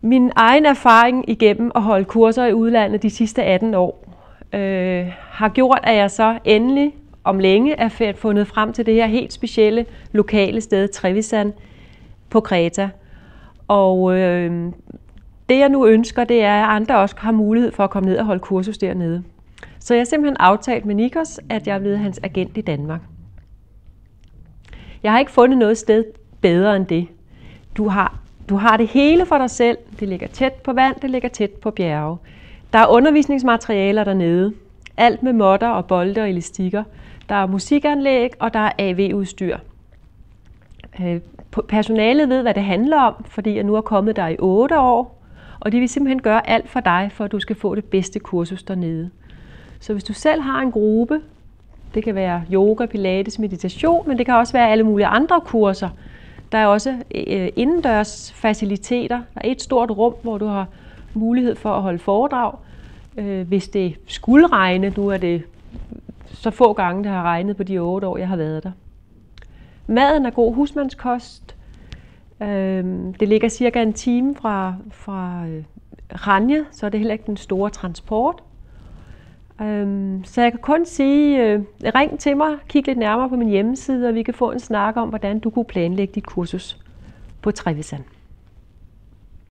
Min egen erfaring igennem at holde kurser i udlandet de sidste 18 år har gjort, at jeg så endelig om længe er fundet frem til det her helt specielle lokale sted, Trevisan på Kreta. Og det jeg nu ønsker, det er, at andre også har mulighed for at komme ned og holde kursus dernede. Så jeg har simpelthen aftalt med Nikos, at jeg er blevet hans agent i Danmark. Jeg har ikke fundet noget sted bedre end det. Du har det hele for dig selv. Det ligger tæt på vand, det ligger tæt på bjerge. Der er undervisningsmaterialer dernede. Alt med måtter og bolde og elastikker. Der er musikanlæg, og der er AV-udstyr. Personalet ved, hvad det handler om, fordi jeg nu er kommet der i 8 år. Og de vil simpelthen gøre alt for dig, for at du skal få det bedste kursus dernede. Så hvis du selv har en gruppe, det kan være yoga, pilates, meditation, men det kan også være alle mulige andre kurser. Der er også indendørs faciliteter. Der er et stort rum, hvor du har mulighed for at holde foredrag. Hvis det skulle regne, nu er det så få gange, det har regnet på de 8 år, jeg har været der. Maden er god husmandskost. Det ligger cirka en time fra Ranje, så er det heller ikke den store transport. Så jeg kan kun sige, ring til mig, kig lidt nærmere på min hjemmeside, og vi kan få en snak om, hvordan du kunne planlægge dit kursus på Trevisan.